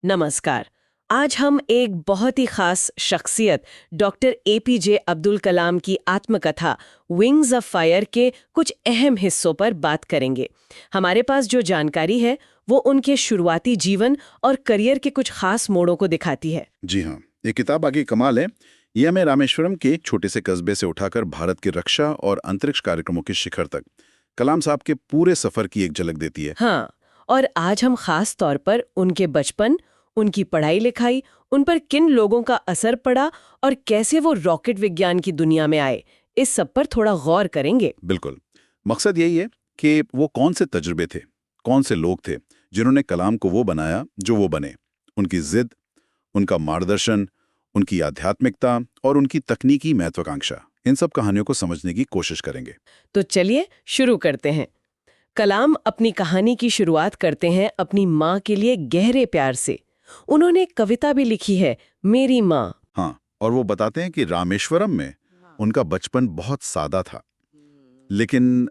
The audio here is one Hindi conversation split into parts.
नमस्कार। आज हम एक बहुत ही खास शख्सियत डॉक्टर एपीजे अब्दुल कलाम की आत्मकथा विंग्स ऑफ फायर के कुछ अहम हिस्सों पर बात करेंगे। हमारे पास जो जानकारी है वो उनके शुरुआती जीवन और करियर के कुछ खास मोड़ों को दिखाती है। जी हाँ, ये किताब आगे कमाल है। ये हमें रामेश्वरम के एक छोटे से कस्बे से उठाकर भारत की रक्षा और अंतरिक्ष कार्यक्रमों के शिखर तक कलाम साहब के पूरे सफर की एक झलक देती है। हाँ, और आज हम खास तौर पर उनके बचपन, उनकी पढ़ाई लिखाई, उन पर किन लोगों का असर पड़ा और कैसे वो रॉकेट विज्ञान की दुनिया में आए, इस सब पर थोड़ा गौर करेंगे। बिल्कुल। मकसद यही है कि वो कौन से तजुर्बे थे, कौन से लोग थे जिन्होंने कलाम को वो बनाया जो वो बने। उनकी जिद, उनका मार्गदर्शन, उनकी आध्यात्मिकता और उनकी तकनीकी महत्वाकांक्षा, इन सब कहानियों को समझने की कोशिश करेंगे। तो चलिए शुरू करते हैं। कलाम अपनी कहानी की शुरुआत करते हैं अपनी माँ के लिए गहरे प्यार से। उन्होंने एक कविता भी लिखी है, मेरी माँ। हाँ, और वो बताते हैं कि रामेश्वरम में उनका बचपन बहुत सादा था, लेकिन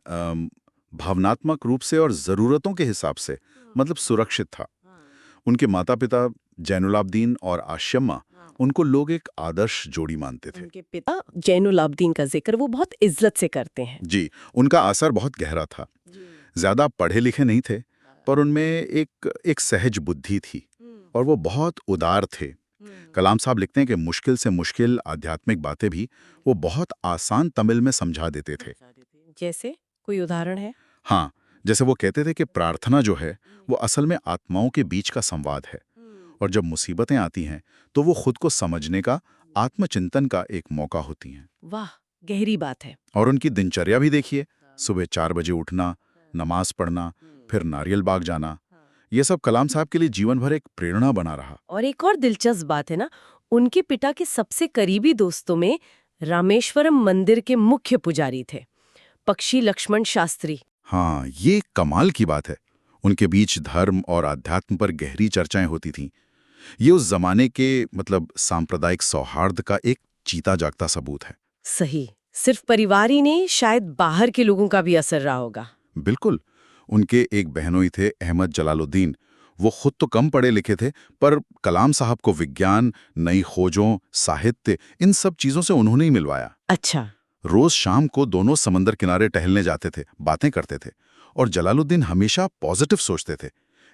भावनात्मक रूप से और ज़रूरतों के हिसाब से मतलब सुरक्षित था। उनके माता-पिता जैनुलाब्दीन और आशम्मा, उनको लोग एक आदर्श जोड़ी मानते थे। उनके पिता जैनुलाब्दीन का जिक्र वो बहुत इज्जत से करते हैं। जी, उनका असर बहुत गहरा था। ज़्यादा पढ़े लिखे नहीं थे, पर उनमें एक सहज बुद्धि थी और वो बहुत उदार थे। कलाम साहब लिखते हैं कि मुश्किल से मुश्किल आध्यात्मिक बातें भी वो बहुत आसान तमिल में समझा देते थे। जैसे कोई उदाहरण है? हाँ, जैसे वो कहते थे कि प्रार्थना जो है वो असल में आत्माओं के बीच का संवाद है, और जब मुसीबतें आती हैं तो वो खुद को समझने का, आत्मचिंतन का एक मौका होती हैं। वाह, गहरी बात है। और उनकी दिनचर्या भी देखिए, सुबह 4 बजे उठना, नमाज पढ़ना, फिर नारियल बाग जाना, ये सब कलाम साहब के लिए जीवन भर एक प्रेरणा बना रहा। और एक और दिलचस्प बात है ना, उनके पिता के सबसे करीबी दोस्तों में रामेश्वरम मंदिर के मुख्य पुजारी थे, पक्षी लक्ष्मण शास्त्री। हाँ, ये कमाल की बात है। उनके बीच धर्म और अध्यात्म पर गहरी चर्चाएं होती थीं। ये उस जमाने के मतलब सांप्रदायिक सौहार्द का एक जीता जागता सबूत है। सही, सिर्फ परिवार ही नहीं, शायद बाहर के लोगों का भी असर रहा होगा। बिल्कुल। उनके एक बहनोई थे अहमद जलालुद्दीन। वो खुद तो कम पढ़े लिखे थे, पर कलाम साहब को विज्ञान, नई खोजों, साहित्य, इन सब चीजों से उन्होंने ही मिलवाया। अच्छा। रोज शाम को दोनों समंदर किनारे टहलने जाते थे, बातें करते थे, और जलालुद्दीन हमेशा पॉजिटिव सोचते थे।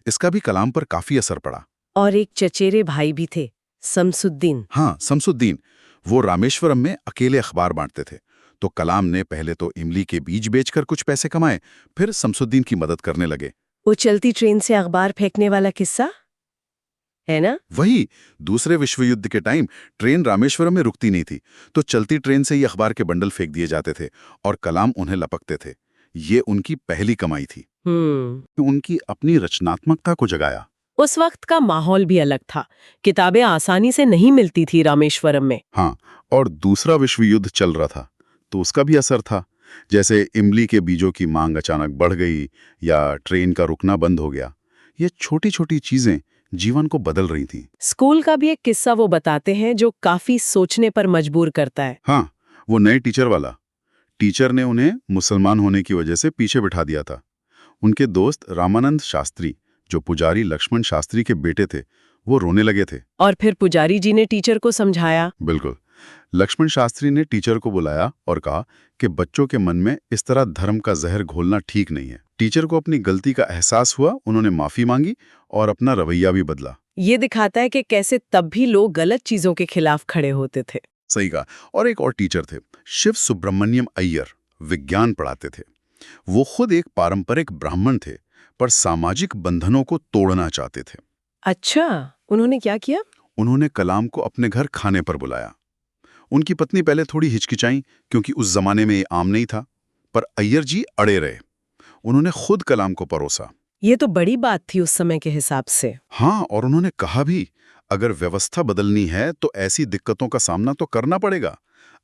इसका भी कलाम पर काफी असर पड़ा। और एक चचेरे भाई भी थे, शमसुद्दीन। हाँ, शमसुद्दीन। वो रामेश्वरम में अकेले अखबार बांटते थे। तो कलाम ने पहले तो इमली के बीज बेचकर कुछ पैसे कमाए, फिर शमसुद्दीन की मदद करने लगे। वो चलती ट्रेन से अखबार फेंकने वाला किस्सा है ना? वही, दूसरे विश्व युद्ध के टाइम ट्रेन रामेश्वरम में रुकती नहीं थी, तो चलती ट्रेन से ही अखबार के बंडल फेंक दिए जाते थे और कलाम उन्हें लपकते थे। ये उनकी पहली कमाई थी। उनकी अपनी रचनात्मकता को जगाया। उस वक्त का माहौल भी अलग था। किताबें आसानी से नहीं मिलती थी रामेश्वरम में। हाँ, और दूसरा विश्व युद्ध चल रहा था, तो उसका भी असर था। जैसे इमली के बीजों की मांग अचानक बढ़ गई या ट्रेन का रुकना बंद हो गया। ये छोटी छोटी चीजें जीवन को बदल रही थी। स्कूल का भी एक किस्सा वो बताते हैं जो काफी सोचने पर मजबूर करता है। हाँ, वो नए टीचर वाला। टीचर ने उन्हें मुसलमान होने की वजह से पीछे बिठा दिया था। उनके दोस्त रामानंद शास्त्री, जो पुजारी लक्ष्मण शास्त्री के बेटे थे, वो रोने लगे थे। और फिर पुजारी जी ने टीचर को समझाया। बिल्कुल। लक्ष्मण शास्त्री ने टीचर को बुलाया और कहा कि बच्चों के मन में इस तरह धर्म का जहर घोलना ठीक नहीं है। टीचर को अपनी गलती का एहसास हुआ, उन्होंने माफी मांगी और अपना रवैया भी बदला। ये दिखाता है कि कैसे तब भी लोग गलत चीजों के खिलाफ खड़े होते थे। सही कहा। और एक और टीचर थे, शिव सुब्रमण्यम अय्यर, विज्ञान पढ़ाते थे। वो खुद एक पारंपरिक ब्राह्मण थे, पर सामाजिक बंधनों को तोड़ना चाहते थे। अच्छा, उन्होंने क्या किया? उन्होंने कलाम को अपने घर खाने पर बुलाया। उनकी पत्नी पहले थोड़ी हिचकिचाई, क्योंकि उस जमाने में ये आम नहीं था, पर अय्यर जी अड़े रहे। उन्होंने खुद कलाम को परोसा। ये तो बड़ी बात थी उस समय के हिसाब से। हाँ, और उन्होंने कहा भी, अगर व्यवस्था बदलनी है तो ऐसी दिक्कतों का सामना तो करना पड़ेगा।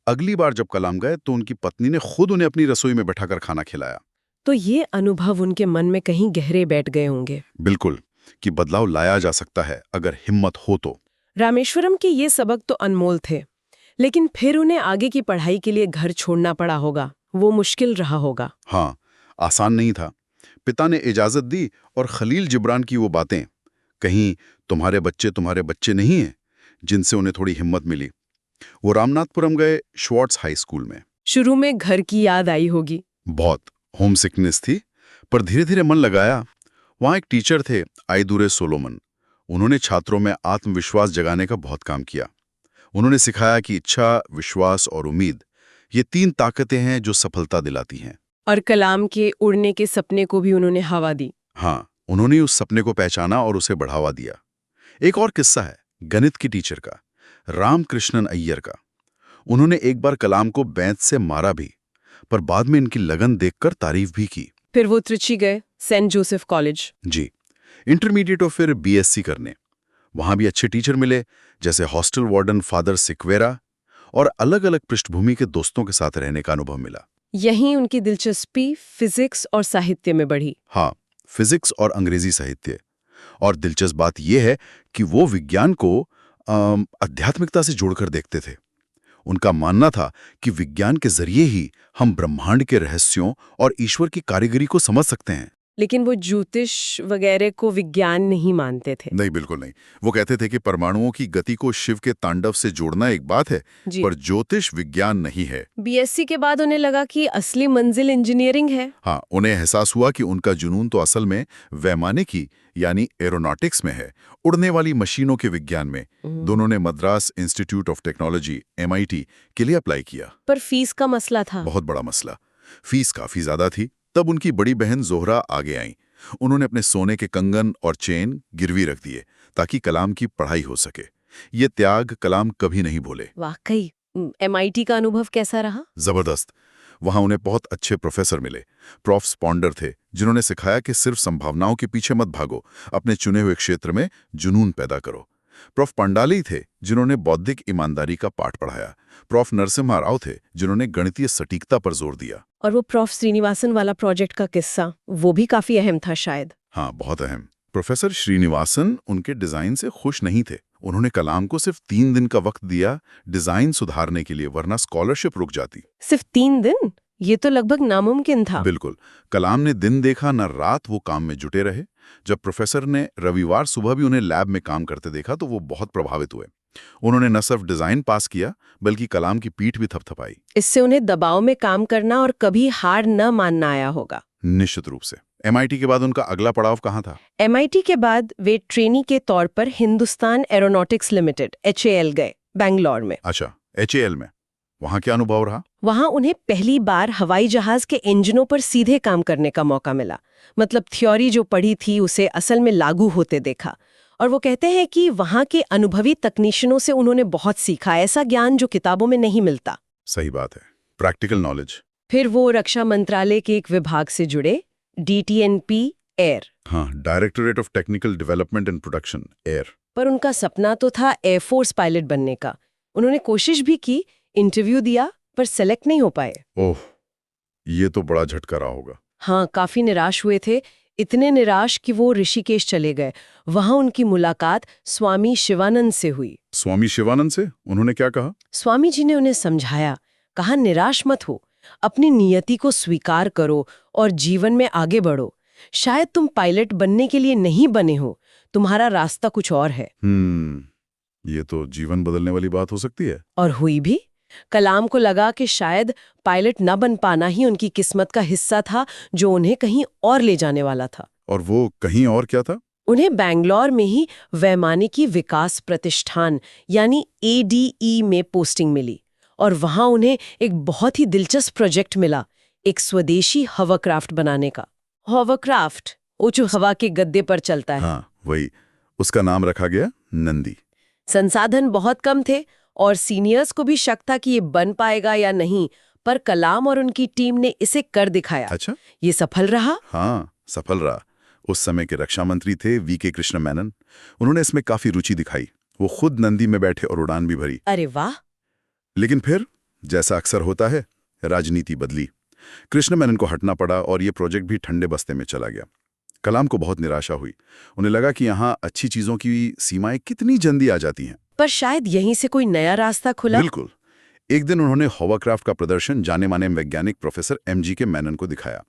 अगली बार जब कलाम गए तो उनकी पत्नी ने खुद उन्हें अपनी रसोई में बैठाकर खाना खिलाया। तो ये अनुभव उनके मन में कहीं गहरे बैठ गए होंगे। बिल्कुल, कि बदलाव लाया जा सकता है अगर हिम्मत हो तो। रामेश्वरम के ये सबक तो अनमोल थे, लेकिन फिर उन्हें आगे की पढ़ाई के लिए घर छोड़ना पड़ा होगा। वो मुश्किल रहा होगा। हाँ, आसान नहीं था। पिता ने इजाजत दी और खलील जिब्रान की वो बातें, कहीं तुम्हारे बच्चे नहीं हैं, जिनसे उन्हें थोड़ी हिम्मत मिली। वो रामनाथपुरम गए, श्वार्ट्स हाई स्कूल में। शुरू में घर की याद आई होगी। बहुत होम सिकनेस थी, पर धीरे धीरे मन लगाया। वहाँ एक टीचर थे, आइदुरे सोलोमन। उन्होंने छात्रों में आत्मविश्वास जगाने का बहुत काम किया। उन्होंने सिखाया कि इच्छा, विश्वास और उम्मीद, ये 3 ताकतें हैं जो सफलता दिलाती हैं। और कलाम के उड़ने के सपने को भी उन्होंने हवा दी। हाँ, उन्होंने उस सपने को पहचाना और उसे बढ़ावा दिया। एक और किस्सा है गणित की टीचर का, रामकृष्णन अय्यर का। उन्होंने एक बार कलाम को बेंच से मारा भी, पर बाद में इनकी लगन देखकर तारीफ भी की। फिर वो त्रिची गए, सेंट जोसेफ कॉलेज। जी, इंटरमीडिएट और फिर बीएससी करने। वहां भी अच्छे टीचर मिले, जैसे हॉस्टल वार्डन फादर सिक्वेरा, और अलग-अलग पृष्ठभूमि के दोस्तों के साथ रहने का अनुभव मिला। यहीं उनकी दिलचस्पी फिजिक्स और साहित्य में बढ़ी। हाँ, फिजिक्स और अंग्रेजी साहित्य। और दिलचस्प बात यह है कि वो विज्ञान को आध्यात्मिकता से जोड़कर देखते थे। उनका मानना था कि विज्ञान के जरिए ही हम ब्रह्मांड के रहस्यों और ईश्वर की कारीगरी को समझ सकते हैं। लेकिन वो ज्योतिष वगैरह को विज्ञान नहीं मानते थे। नहीं, बिल्कुल नहीं। वो कहते थे कि परमाणुओं की गति को शिव के तांडव से जोड़ना एक बात है, पर ज्योतिष विज्ञान नहीं है। बीएससी के बाद उन्हें लगा कि असली मंजिल इंजीनियरिंग है। हाँ, उन्हें एहसास हुआ कि उनका जुनून तो असल में वैमानिकी यानी एरोनॉटिक्स में है, उड़ने वाली मशीनों के विज्ञान में। दोनों ने Madras institute of technology MIT के लिए अप्लाई किया। पर फीस का मसला था। बहुत बड़ा मसला। फीस काफी ज्यादा थी। तब उनकी बड़ी बहन जोहरा आगे आई। उन्होंने अपने सोने के कंगन और चेन गिरवी रख दिए ताकि कलाम की पढ़ाई हो सके। ये त्याग कलाम कभी नहीं भूले। वाकई MIT का अनुभव कैसा रहा? जबरदस्त। वहां उन्हें बहुत अच्छे प्रोफेसर मिले। प्रोफ स्पॉन्डर थे, जिन्होंने सिखाया कि सिर्फ संभावनाओं के पीछे मत भागो, अपने चुने हुए क्षेत्र में जुनून पैदा करो। प्रोफ पंडाली थे, जिन्होंने बौद्धिक ईमानदारी का पाठ पढ़ाया। प्रोफ नरसिम्हा राव थे, जिन्होंने गणितीय सटीकता पर जोर दिया। और वो प्रोफ श्रीनिवासन वाला प्रोजेक्ट का किस्सा, वो भी काफी अहम था शायद। हाँ, बहुत अहम। प्रोफेसर श्रीनिवासन उनके डिजाइन से खुश नहीं थे। उन्होंने कलाम को सिर्फ 3 दिन का वक्त दिया डिजाइन सुधारने के लिए, वरना स्कॉलरशिप रुक जाती। सिर्फ 3 दिन? ये तो लगभग नामुमकिन था। बिल्कुल। कलाम ने दिन देखा न रात, वो काम में जुटे रहे। जब प्रोफेसर ने रविवार सुबह भी उन्हें लैब में काम करते देखा तो वो बहुत प्रभावित हुए। उन्होंने न सिर्फ डिजाइन पास किया, बल्कि कलाम की पीठ भी थपथपाई। इससे उन्हें दबाव में काम करना और कभी हार न मानना आया होगा। निश्चित रूप से। MIT के बाद उनका अगला पड़ाव कहाँ था? MIT के बाद वे ट्रेनी के तौर पर हिंदुस्तान एरोनॉटिक्स लिमिटेड HAL गए, बैंगलोर में। अच्छा, HAL में। वहाँ क्या अनुभव रहा? वहां उन्हें पहली बार हवाई जहाज के इंजनों पर सीधे काम करने का मौका मिला। मतलब थ्योरी जो पढ़ी थी उसे असल में लागू होते देखा। और वो कहते हैं कि वहां के अनुभवी तकनीशियनों से उन्होंने बहुत सीखा, ऐसा ज्ञान जो किताबों में नहीं मिलता। सही बात है, प्रैक्टिकल नॉलेज। फिर वो रक्षा मंत्रालय के एक विभाग से जुड़े, DTNP एयर। हाँ, directorate of technical development and production, air. पर उनका सपना तो था एयरफोर्स पायलट बनने का। उन्होंने कोशिश भी की, इंटरव्यू दिया, पर सेलेक्ट नहीं हो पाए। ओह, ये तो बड़ा झटका रहा होगा। हाँ, काफी निराश हुए थे। इतने निराश कि वो ऋषिकेश चले गए। वहां उनकी मुलाकात स्वामी शिवानंद से हुई। स्वामी शिवानंद से? उन्होंने क्या कहा? स्वामी जी ने उन्हें समझाया, कहा निराश मत हो, अपनी नियति को स्वीकार करो और जीवन में आगे बढ़ो। शायद तुम पायलट बनने के लिए नहीं बने हो, तुम्हारा रास्ता कुछ और है। ये तो जीवन बदलने वाली बात हो सकती है। और हुई भी। कलाम को लगा कि शायद पायलट न बन पाना ही उनकी किस्मत का हिस्सा था, जो उन्हें कहीं और ले जाने वाला था। और वो कहीं और क्या था? उन्हें बैंगलोर में ही वैमानिकी विकास प्रतिष्ठान यानी ADE में पोस्टिंग मिली। और वहां उन्हें एक बहुत ही दिलचस्प प्रोजेक्ट मिला, एक स्वदेशी हॉवरक्राफ्ट बनाने का। हॉवरक्राफ्ट, वो जो हवा के गद्दे पर चलता है। हाँ, वही। उसका नाम रखा गया नंदी। संसाधन बहुत कम थे और सीनियर्स को भी शक था कि ये बन पाएगा या नहीं, पर कलाम और उनकी टीम ने इसे कर दिखाया। अच्छा, ये सफल रहा? हाँ, सफल रहा। उस समय के रक्षा मंत्री थे VK कृष्ण मेनन। उन्होंने इसमें काफी रुचि दिखाई। वो खुद नंदी में बैठे और उड़ान भी भरी। अरे वाह! लेकिन फिर, जैसा अक्सर होता है, राजनीति बदली। कृष्ण मेनन को हटना पड़ा और ये प्रोजेक्ट भी ठंडे बस्ते में चला गया। कलाम को बहुत निराशा हुई। उन्हें लगा कि यहाँ अच्छी चीजों की सीमाएं कितनी जल्दी आ जाती हैं। पर शायद यहीं से कोई नया रास्ता खुला। बिल्कुल। एक दिन उन्होंने हॉवरक्राफ्ट का प्रदर्शन जाने माने वैज्ञानिक प्रोफेसर MGK मेनन को दिखाया।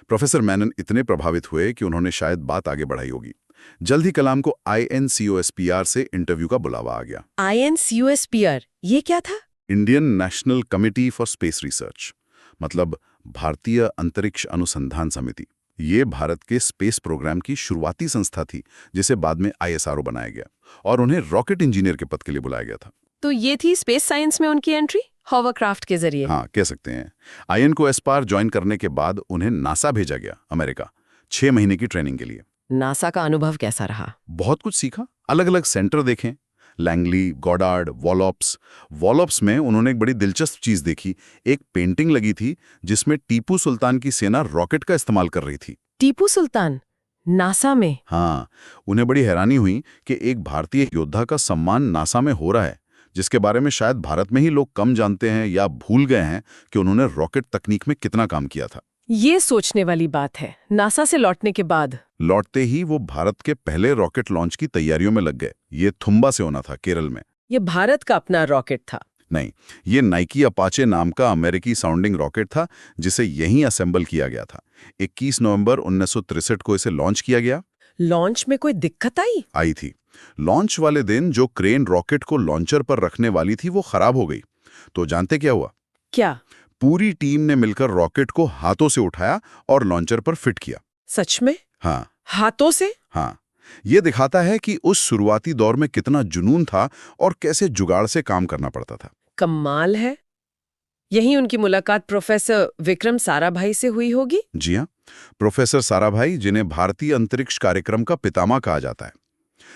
प्रोफेसर मेनन इतने प्रभावित हुए कि उन्होंने शायद बात आगे बढ़ाई होगी। जल्द ही कलाम को INCOSPR से इंटरव्यू का बुलावा आ गया। INCOSPR, ये क्या था? Indian national committee for space research, मतलब भारतीय अंतरिक्ष अनुसंधान समिति। ये भारत के स्पेस प्रोग्राम की शुरुआती संस्था थी, जिसे बाद में ISRO बनाया गया और उन्हें रॉकेट इंजीनियर के पद के लिए बुलाया गया था। तो ये थी स्पेस साइंस में उनकी एंट्री हॉवरक्राफ्ट के जरिए। हाँ, कह सकते हैं। INCOSPR ज्वाइन करने के बाद उन्हें नासा भेजा गया, अमेरिका, 6 महीने की ट्रेनिंग के लिए। नासा का अनुभव कैसा रहा? बहुत कुछ सीखा, अलग अलग सेंटर देखें, लैंगली, गॉडार्ड, वॉलॉप्स में उन्होंने एक बड़ी दिलचस्प चीज देखी। एक पेंटिंग लगी थी जिसमें टीपू सुल्तान की सेना रॉकेट का इस्तेमाल कर रही थी। टीपू सुल्तान नासा में? हाँ, उन्हें बड़ी हैरानी हुई कि एक भारतीय योद्धा का सम्मान नासा में हो रहा है, जिसके बारे में शायद भारत में ही लोग कम जानते हैं या भूल गए हैं कि उन्होंने रॉकेट तकनीक में कितना काम किया था। ये सोचने वाली बात है। नासा से लौटने के बाद लौटते ही वो भारत के पहले रॉकेट लॉन्च की तैयारियों में लग गए। ये थुम्बा से होना था, केरल में। ये भारत का अपना रॉकेट था? नहीं, ये नाइकी अपाचे नाम का अमेरिकी साउंडिंग रॉकेट था, जिसे यहीं असेंबल किया गया था। 21 नवंबर 1963 को इसे लॉन्च किया गया। लॉन्च में कोई दिक्कत आई थी। लॉन्च वाले दिन जो क्रेन रॉकेट को लॉन्चर पर रखने वाली थी वो खराब हो गई। तो जानते क्या हुआ? क्या? पूरी टीम ने मिलकर रॉकेट को हाथों से उठाया और लॉन्चर पर फिट किया। सच में? हाँ, हाथों से? हाँ। ये दिखाता है कि उस शुरुआती दौर में कितना जुनून था और कैसे जुगाड़ से काम करना पड़ता था। कमाल है। यही उनकी मुलाकात प्रोफेसर विक्रम साराभाई से हुई होगी? जी हाँ, प्रोफेसर साराभाई, जिन्हें भारतीय अंतरिक्ष कार्यक्रम का पितामह कहा जाता है।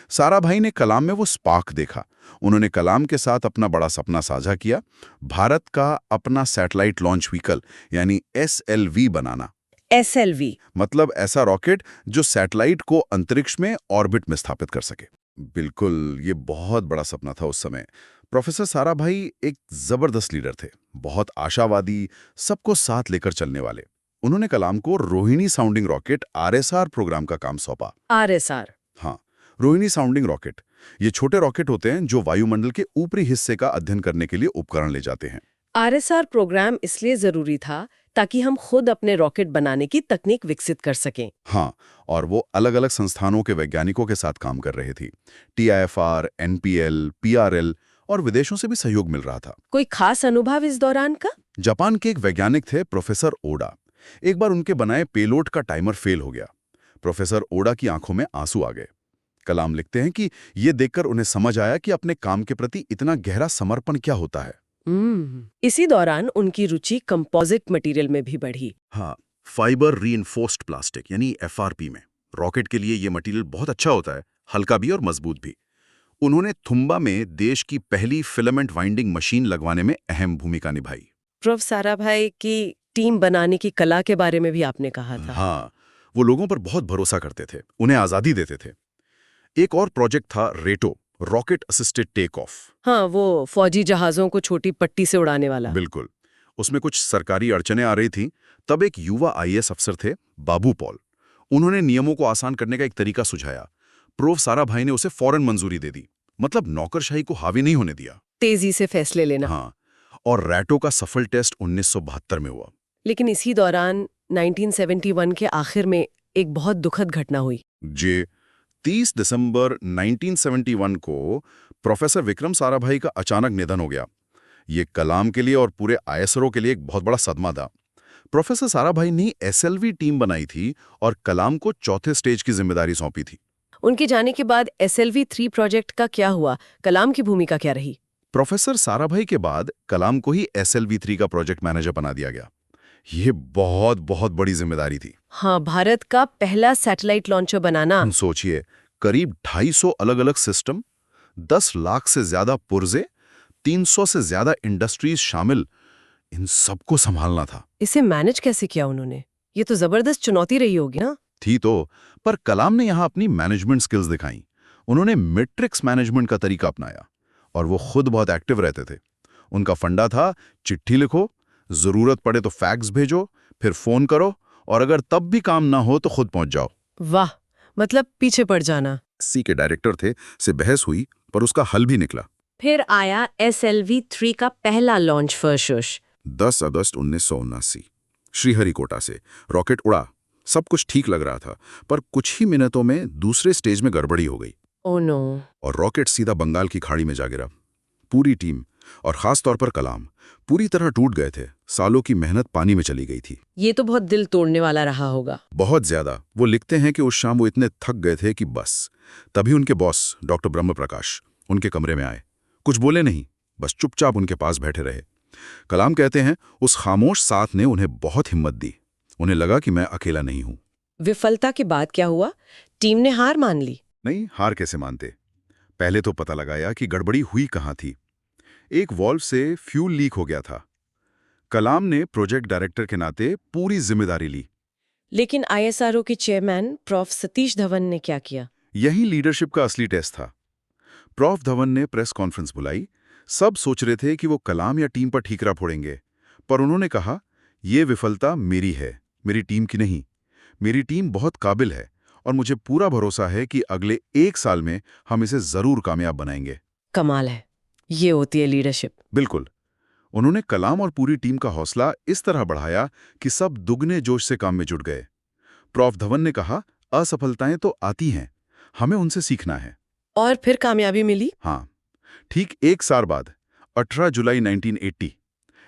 साराभाई ने कलाम में वो स्पार्क देखा। उन्होंने कलाम के साथ अपना बड़ा सपना साझा किया, भारत का अपना सैटेलाइट लॉन्च व्हीकल यानी SLV बनाना। SLV मतलब ऐसा रॉकेट जो सैटेलाइट को अंतरिक्ष में ऑर्बिट में स्थापित कर सके। बिल्कुल, ये बहुत बड़ा सपना था उस समय। प्रोफेसर साराभाई एक जबरदस्त लीडर थे, बहुत आशावादी, सबको साथ लेकर चलने वाले। उन्होंने कलाम को Rohini sounding rocket RSR programme का काम सौंपा। RSR? हाँ, रोहिणी साउंडिंग रॉकेट। ये छोटे रॉकेट होते हैं जो वायुमंडल के ऊपरी हिस्से का अध्ययन करने के लिए उपकरण ले जाते हैं। RSR प्रोग्राम इसलिए जरूरी था ताकि हम खुद अपने रॉकेट बनाने की तकनीक विकसित कर सकें। हाँ, और वो अलग अलग संस्थानों के वैज्ञानिकों के साथ काम कर रहे थी। TIFR, NPL, PRL और विदेशों से भी सहयोग मिल रहा था। कोई खास अनुभव इस दौरान का? जापान के एक वैज्ञानिक थे प्रोफेसर ओडा। एक बार उनके बनाए पेलोड का टाइमर फेल हो गया। प्रोफेसर ओडा की आंखों में आंसू आ गए। कलाम लिखते हैं कि ये देखकर उन्हें समझ आया कि अपने काम के प्रति इतना गहरा समर्पण क्या होता है। इसी दौरान उनकी रुचि कंपोजिट मटेरियल में भी बढ़ी। हाँ, फाइबर रीइंफोर्स्ड प्लास्टिक यानी FRP में। रॉकेट के लिए ये मटेरियल बहुत अच्छा होता है, हल्का भी और मजबूत भी। उन्होंने थुम्बा में देश की पहली फिलामेंट वाइंडिंग मशीन लगवाने में अहम भूमिका निभाई। प्रोफ साराभाई की टीम बनाने की कला के बारे में भी आपने कहा था। हाँ, वो लोगों पर बहुत भरोसा करते थे, उन्हें आज़ादी देते थे। एक और प्रोजेक्ट था रेटो, रॉकेट असिस्टेड टेक ऑफ। हाँ, वो फौजी जहाजों को छोटी पट्टी से उड़ाने वाला। बिल्कुल। उसमें कुछ सरकारी अड़चनें आ रही थीं। तब एक युवा IAS अफसर थे, बाबू पॉल। उन्होंने नियमों को आसान करने का एक तरीका सुझाया। प्रोफ साराभाई ने उसे फौरन मंजूरी दे दी, मतलब नौकरशाही को हावी नहीं होने दिया। तेजी से फैसले लेना। हाँ, और रैटो का सफल टेस्ट 1972 में हुआ। लेकिन इसी दौरान 1971 के आखिर में एक बहुत दुखद घटना हुई। जे 30 दिसंबर 1971 को प्रोफेसर विक्रम साराभाई का अचानक निधन हो गया। ये कलाम के लिए और पूरे ISRO के लिए एक बहुत बड़ा सदमा था। प्रोफेसर साराभाई ने SLV टीम बनाई थी और कलाम को चौथे स्टेज की जिम्मेदारी सौंपी थी। उनके जाने के बाद SLV-3 प्रोजेक्ट का क्या हुआ? कलाम की भूमिका क्या रही? प्रोफेसर साराभाई के बाद कलाम को ही SLV-3 का प्रोजेक्ट मैनेजर बना दिया गया। ये बहुत बहुत बड़ी जिम्मेदारी थी। हाँ, भारत का पहला सैटेलाइट लॉन्चर बनाना। सोचिए, करीब 250 अलग-अलग सिस्टम, 10 लाख से ज्यादा पुर्जे, 300 से ज्यादा इंडस्ट्रीज शामिल, इन सबको संभालना था। इसे मैनेज कैसे किया उन्होंने? ये तो जबरदस्त चुनौती रही होगी ना? थी तो, पर कलाम ने यहां अपनी मैनेजमेंट स्किल्स दिखाई। उन्होंने मैट्रिक्स मैनेजमेंट का तरीका अपनाया और वो खुद बहुत एक्टिव रहते थे। उनका फंडा था, चिट्ठी लिखो, जरूरत पड़े तो फैक्स भेजो, फिर फोन करो, और अगर तब भी काम ना हो तो खुद पहुंच जाओ। वाह, मतलब पीछे पड़ जाना। सी के डायरेक्टर थे, से बहस हुई, पर उसका हल भी निकला। फिर आया SLV-3 का पहला लॉन्च फर्स्ट 10 अगस्त 1979 श्रीहरिकोटा से रॉकेट उड़ा, सब कुछ ठीक लग रहा था, पर कुछ ही मिनटों में दूसरे स्टेज में गड़बड़ी हो गई ओह नो। और रॉकेट सीधा बंगाल की खाड़ी में जा गिरा। पूरी टीम और खास तौर पर कलाम पूरी तरह टूट गए थे। सालों की मेहनत पानी में चली गई थी। ये तो बहुत दिल तोड़ने वाला रहा होगा। बहुत ज्यादा। वो लिखते हैं कि उस शाम वो इतने थक गए थे कि बस। तभी उनके बॉस डॉक्टर ब्रह्म प्रकाश उनके कमरे में आए। कुछ बोले नहीं, बस चुपचाप उनके पास बैठे रहे। कलाम कहते हैं उस खामोश साथ ने उन्हें बहुत हिम्मत दी। उन्हें लगा कि मैं अकेला नहीं हूं। विफलता के बाद क्या हुआ? टीम ने हार मान ली? नहीं, हार कैसे मानते। पहले तो पता लगाया कि गड़बड़ी हुई कहाँ थी। एक वॉल्व से फ्यूल लीक हो गया था। कलाम ने प्रोजेक्ट डायरेक्टर के नाते पूरी जिम्मेदारी ली। लेकिन ISRO के चेयरमैन प्रोफ सतीश धवन ने क्या किया? यही लीडरशिप का असली टेस्ट था। प्रोफ धवन ने प्रेस कॉन्फ्रेंस बुलाई। सब सोच रहे थे कि वो कलाम या टीम पर ठीकरा फोड़ेंगे, पर उन्होंने कहा, ये विफलता मेरी है, मेरी टीम की नहीं। मेरी टीम बहुत काबिल है और मुझे पूरा भरोसा है कि अगले 1 साल में हम इसे जरूर कामयाब बनाएंगे। कमाल है, ये होती है लीडरशिप। बिल्कुल। उन्होंने कलाम और पूरी टीम का हौसला इस तरह बढ़ाया कि सब दुगने जोश से काम में जुट गए। प्रोफ धवन ने कहा, असफलताएं तो आती हैं, हमें उनसे सीखना है। और फिर कामयाबी मिली? हाँ, ठीक 1 साल बाद 18 जुलाई 1980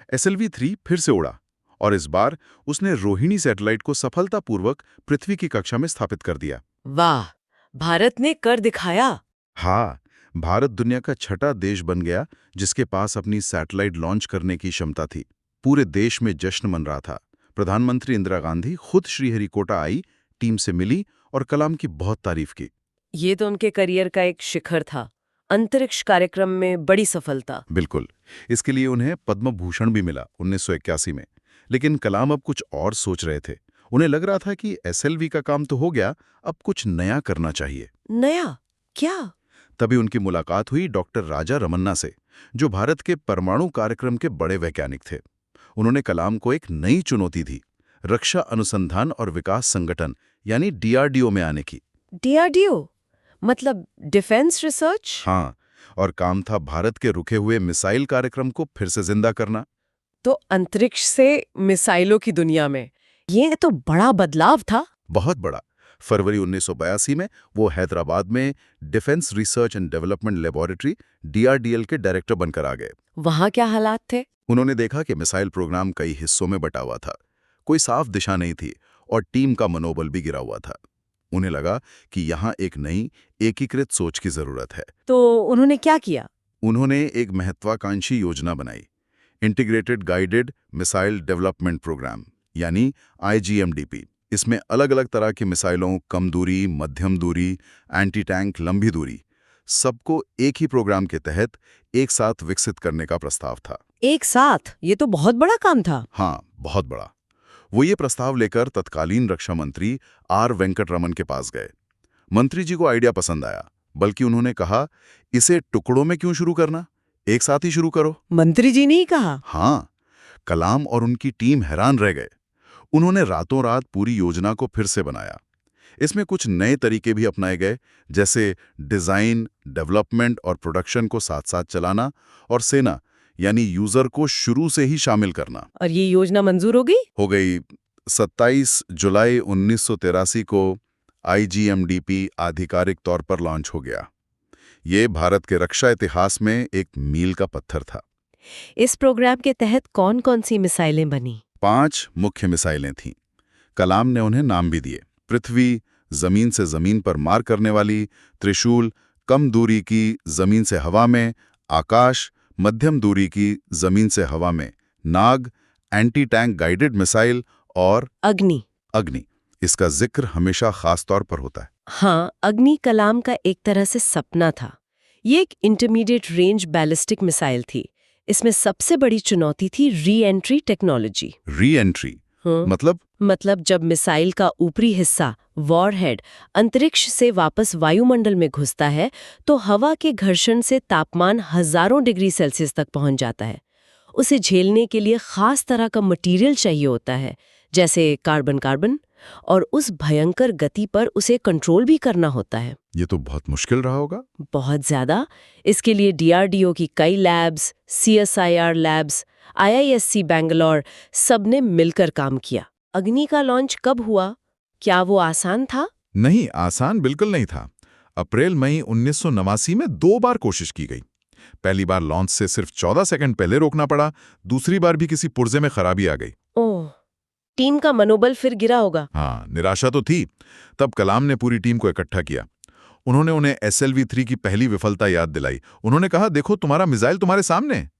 SLV-3 फिर से उड़ा और इस बार उसने रोहिणी सैटेलाइट को सफलतापूर्वक पृथ्वी की कक्षा में स्थापित कर दिया। वाह, भारत ने कर दिखाया। हाँ, भारत दुनिया का छठा देश बन गया जिसके पास अपनी सैटेलाइट लॉन्च करने की क्षमता थी। पूरे देश में जश्न मन रहा था। प्रधानमंत्री इंदिरा गांधी खुद श्रीहरिकोटा आई, टीम से मिली और कलाम की बहुत तारीफ की। ये तो उनके करियर का एक शिखर था। अंतरिक्ष कार्यक्रम में बड़ी सफलता। बिल्कुल। इसके लिए उन्हें पद्म भूषण भी मिला 1981 में। लेकिन कलाम अब कुछ और सोच रहे थे। उन्हें लग रहा था कि SLV का काम तो हो गया, अब कुछ नया करना चाहिए। नया क्या? तभी उनकी मुलाकात हुई डॉक्टर राजा रमन्ना से, जो भारत के परमाणु कार्यक्रम के बड़े वैज्ञानिक थे। उन्होंने कलाम को एक नई चुनौती दी, रक्षा अनुसंधान और विकास संगठन यानी DRDO में आने की। DRDO मतलब डिफेंस रिसर्च? हाँ, और काम था भारत के रुके हुए मिसाइल कार्यक्रम को फिर से जिंदा करना। तो अंतरिक्ष से मिसाइलों की दुनिया में ये तो बड़ा बदलाव था। बहुत बड़ा। फरवरी 1982 में वो हैदराबाद में defence research and development laboratory DRDL के डायरेक्टर बनकर आ गए। वहां क्या हालात थे? उन्होंने देखा कि मिसाइल प्रोग्राम कई हिस्सों में बटा हुआ था, कोई साफ दिशा नहीं थी और टीम का मनोबल भी गिरा हुआ था। उन्हें लगा कि यहाँ एक नई एकीकृत सोच की जरूरत है। तो उन्होंने क्या किया? उन्होंने एक महत्वाकांक्षी योजना बनाई, integrated guided missile development programme यानी IGMDP। इसमें अलग अलग तरह की मिसाइलों, कम दूरी, मध्यम दूरी, एंटी टैंक, लंबी दूरी, सबको एक ही प्रोग्राम के तहत एक साथ विकसित करने का प्रस्ताव था। एक साथ? ये तो बहुत बड़ा काम था। हाँ, बहुत बड़ा। वो ये प्रस्ताव लेकर तत्कालीन रक्षा मंत्री R वेंकटरमन के पास गए। मंत्री जी को आइडिया पसंद आया, बल्कि उन्होंने कहा, इसे टुकड़ों में क्यों शुरू करना, एक साथ ही शुरू करो। मंत्री जी ने ही कहा? हाँ। कलाम और उनकी टीम हैरान रह गए। उन्होंने रातों रात पूरी योजना को फिर से बनाया। इसमें कुछ नए तरीके भी अपनाए गए, जैसे डिजाइन, डेवलपमेंट और प्रोडक्शन को साथ साथ चलाना और सेना यानी यूजर को शुरू से ही शामिल करना। और ये योजना मंजूर हो गई? हो गई। 27 जुलाई 1983 को IGMDP आधिकारिक तौर पर लॉन्च हो गया। ये भारत के रक्षा इतिहास में एक मील का पत्थर था। इस प्रोग्राम के तहत कौन कौन सी मिसाइलें बनी? 5 मुख्य मिसाइलें थीं। कलाम ने उन्हें नाम भी दिए। पृथ्वी, जमीन से जमीन पर मार करने वाली; त्रिशूल, कम दूरी की जमीन से हवा में; आकाश, मध्यम दूरी की जमीन से हवा में; नाग, एंटी टैंक गाइडेड मिसाइल और अग्नि। इसका जिक्र हमेशा खास तौर पर होता है। हाँ, अग्नि कलाम का एक तरह से सपना था। ये एक इंटरमीडिएट रेंज बैलिस्टिक मिसाइल थी। इसमें सबसे बड़ी चुनौती थी re entry technology. Re entry मतलब जब मिसाइल का ऊपरी हिस्सा वॉरहेड अंतरिक्ष से वापस वायुमंडल में घुसता है तो हवा के घर्षण से तापमान हजारों डिग्री सेल्सियस तक पहुंच जाता है। उसे झेलने के लिए खास तरह का मटेरियल चाहिए होता है, जैसे कार्बन, और उस भयंकर गति पर उसे कंट्रोल भी करना होता है। ये तो बहुत मुश्किल रहा होगा। बहुत ज्यादा। इसके लिए DRDO की कई labs, CSIR labs, IISc Bangalore, सबने मिलकर काम किया। अग्नि का लॉन्च कब हुआ? क्या वो आसान था? नहीं, आसान बिल्कुल नहीं था। अप्रैल मई 1989 में 2 बार कोशिश की गई। पहली बार लॉन्च से सिर्फ 14 सेकंड पहले रोकना पड़ा, दूसरी बार भी किसी पुर्जे में खराबी आ गई। ओह, टीम का मनोबल फिर गिरा होगा। हाँ, निराशा तो थी। तब कलाम ने पूरी टीम को इकट्ठा किया। उन्होंने उन्हें SLV-3 की पहली विफलता याद दिलाई। उन्होंने कहा, देखो तुम्हारा मिसाइल तुम्हारे सामने है।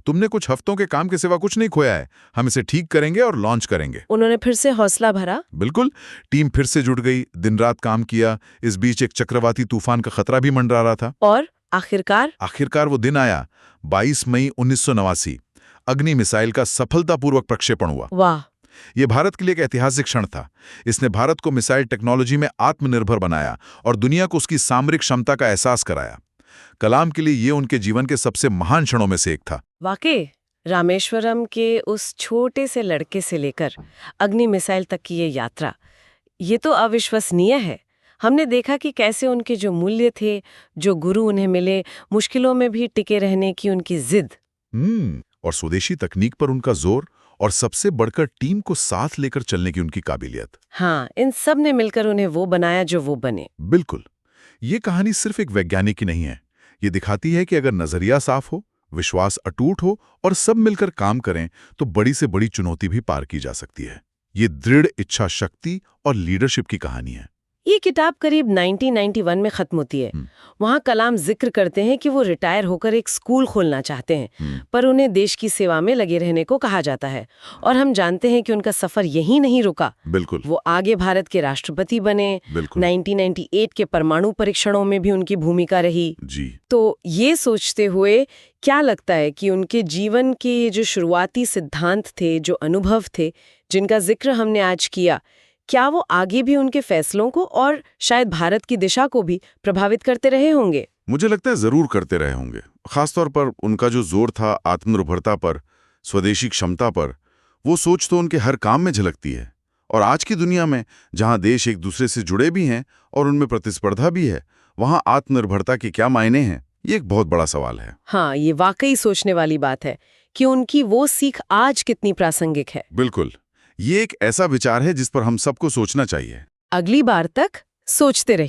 तुमने कुछ हफ्तों के काम के सिवा कुछ नहीं खोया है। हम इसे ठीक करेंगे और लॉन्च करेंगे। उन्होंने फिर से हौसला भरा। बिल्कुल, टीम फिर से जुट गई, दिन रात काम किया। इस बीच एक चक्रवाती तूफान का खतरा भी मंडरा रहा था। और आखिरकार वो दिन आया, 22 मई 1989। अग्नि मिसाइल का सफलतापूर्वक प्रक्षेपण हुआ। वाह, ये भारत के लिए एक ऐतिहासिक क्षण था। इसने भारत को मिसाइल टेक्नोलॉजी में आत्मनिर्भर बनाया और दुनिया को उसकी सामरिक क्षमता का एहसास कराया। कलाम के लिए ये उनके जीवन के सबसे महान क्षणों में से एक था। वाकई रामेश्वरम के उस छोटे से लड़के से लेकर अग्नि मिसाइल तक की ये यात्रा, ये तो अविश्वसनीय है। हमने देखा कि कैसे उनके जो मूल्य थे, जो गुरु उन्हें मिले, मुश्किलों में भी टिके रहने की उनकी जिद। और स्वदेशी तकनीक पर उनका जोर, और सबसे बढ़कर टीम को साथ लेकर चलने की उनकी काबिलियत। हाँ, इन सब ने मिलकर उन्हें वो बनाया जो वो बने। बिल्कुल। ये कहानी सिर्फ एक वैज्ञानिक की नहीं है। ये दिखाती है कि अगर नजरिया साफ हो, विश्वास अटूट हो और सब मिलकर काम करें, तो बड़ी से बड़ी चुनौती भी पार की जा सकती है। ये दृढ़ इच्छा शक्ति और लीडरशिप की कहानी है। ये किताब करीब 1991 में खत्म होती है। वहाँ कलाम जिक्र करते हैं कि वो रिटायर होकर एक स्कूल खोलना चाहते हैं, पर उन्हें देश की सेवा में लगे रहने को कहा जाता है। और हम जानते हैं कि उनका सफर यहीं नहीं रुका। बिल्कुल। वो आगे भारत के राष्ट्रपति बने। 1998 के परमाणु परीक्षणों में भी उनकी भूमिका रही। जी। तो ये सोचते हुए क्या लगता है कि उनके जीवन के ये जो शुरुआती सिद्धांत थे, जो अनुभव थे, जिनका जिक्र हमने आज किया, क्या वो आगे भी उनके फैसलों को और शायद भारत की दिशा को भी प्रभावित करते रहे होंगे? मुझे लगता है जरूर करते रहे होंगे। खासतौर पर उनका जो जोर था आत्मनिर्भरता पर, स्वदेशी क्षमता पर, वो सोच तो उनके हर काम में झलकती है। और आज की दुनिया में जहां देश एक दूसरे से जुड़े भी हैं और उनमें प्रतिस्पर्धा भी है, वहां आत्मनिर्भरता के क्या मायने हैं, ये एक बहुत बड़ा सवाल है। हाँ, ये वाकई सोचने वाली बात है कि उनकी वो सीख आज कितनी प्रासंगिक है। बिल्कुल, ये एक ऐसा विचार है जिस पर हम सबको सोचना चाहिए। अगली बार तक सोचते रहिए।